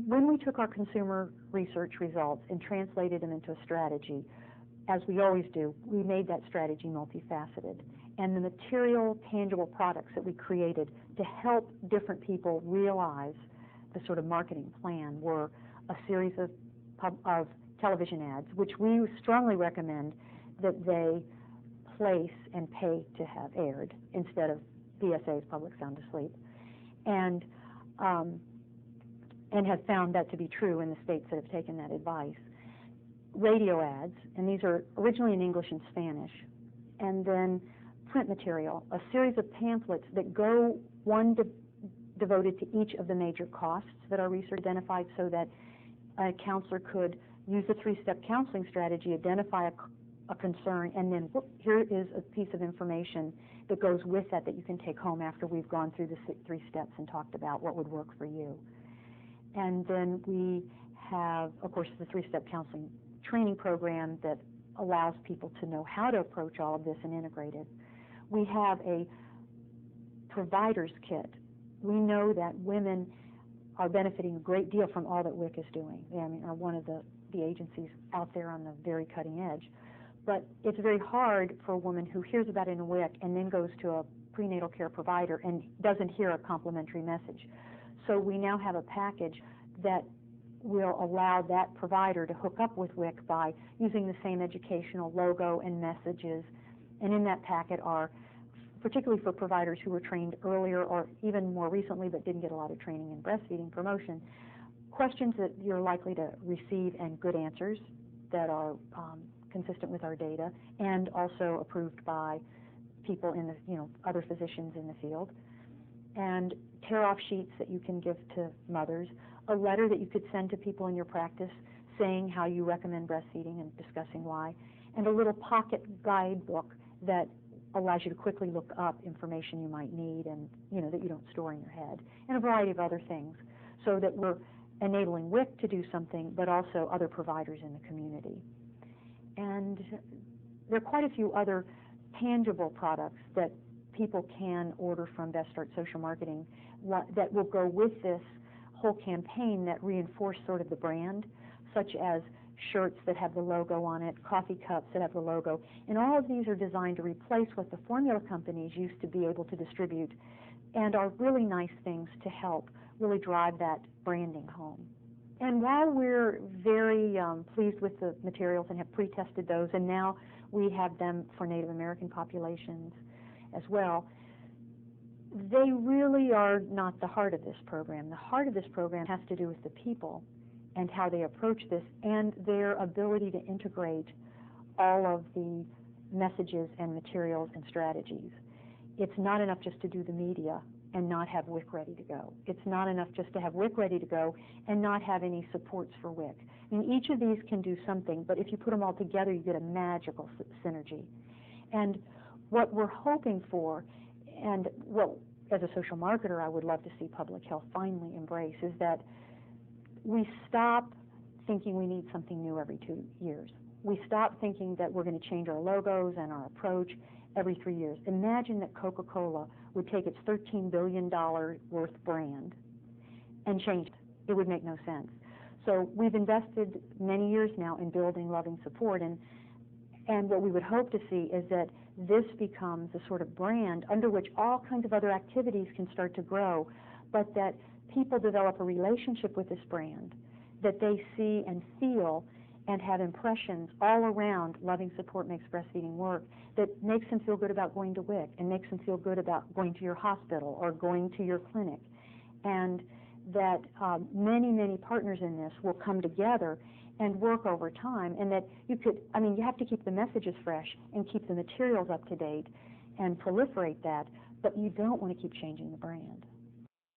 when we took our consumer research results and translated them into a strategy, as we always do, we made that strategy multifaceted. And the material, tangible products that we created to help different people realize the sort of marketing plan were a series of television ads, which we strongly recommend that they place and pay to have aired instead of PSA's Public Sound Asleep, and have found that to be true in the states that have taken that advice. Radio ads, and these are originally in English and Spanish, and then print material, a series of pamphlets that go devoted to each of the major costs that our research identified, so that a counselor could use the three-step counseling strategy, identify a concern, and then whoop, here is a piece of information that goes with that you can take home after we've gone through the 3 steps and talked about what would work for you. And then we have, of course, the 3-step counseling training program that allows people to know how to approach all of this and integrate it. We have a provider's kit. We know that women are benefiting a great deal from all that WIC is doing. They, are one of the agencies out there on the very cutting edge. But it's very hard for a woman who hears about it in WIC and then goes to a prenatal care provider and doesn't hear a complimentary message. So we now have a package that will allow that provider to hook up with WIC by using the same educational logo and messages. And in that packet are, particularly for providers who were trained earlier or even more recently but didn't get a lot of training in breastfeeding promotion, questions that you're likely to receive and good answers that are consistent with our data and also approved by people in the, other physicians in the field, and tear-off sheets that you can give to mothers, a letter that you could send to people in your practice saying how you recommend breastfeeding and discussing why, and a little pocket guidebook that allows you to quickly look up information you might need and that you don't store in your head, and a variety of other things, so that we're enabling WIC to do something, but also other providers in the community. And there are quite a few other tangible products that people can order from Best Start Social Marketing that will go with this whole campaign that reinforce sort of the brand, such as shirts that have the logo on it, coffee cups that have the logo, and all of these are designed to replace what the formula companies used to be able to distribute, and are really nice things to help really drive that branding home. And while we're very pleased with the materials and have pre-tested those, and now we have them for Native American populations as well, they really are not the heart of this program. The heart of this program has to do with the people and how they approach this and their ability to integrate all of the messages and materials and strategies. It's not enough just to do the media and not have WIC ready to go. It's not enough just to have WIC ready to go and not have any supports for WIC. Each of these can do something, but if you put them all together, you get a magical synergy. And what we're hoping for, and what as a social marketer I would love to see public health finally embrace, is that we stop thinking we need something new every 2 years. We stop thinking that we're going to change our logos and our approach every 3 years. Imagine that Coca-Cola would take its $13 billion worth brand and change it. It would make no sense. So we've invested many years now in building loving support, and what we would hope to see is that this becomes a sort of brand under which all kinds of other activities can start to grow, but that people develop a relationship with this brand, that they see and feel and have impressions all around loving support makes breastfeeding work, that makes them feel good about going to WIC and makes them feel good about going to your hospital or going to your clinic, and that many, many partners in this will come together and work over time, and that you could, you have to keep the messages fresh and keep the materials up to date and proliferate that, but you don't want to keep changing the brand.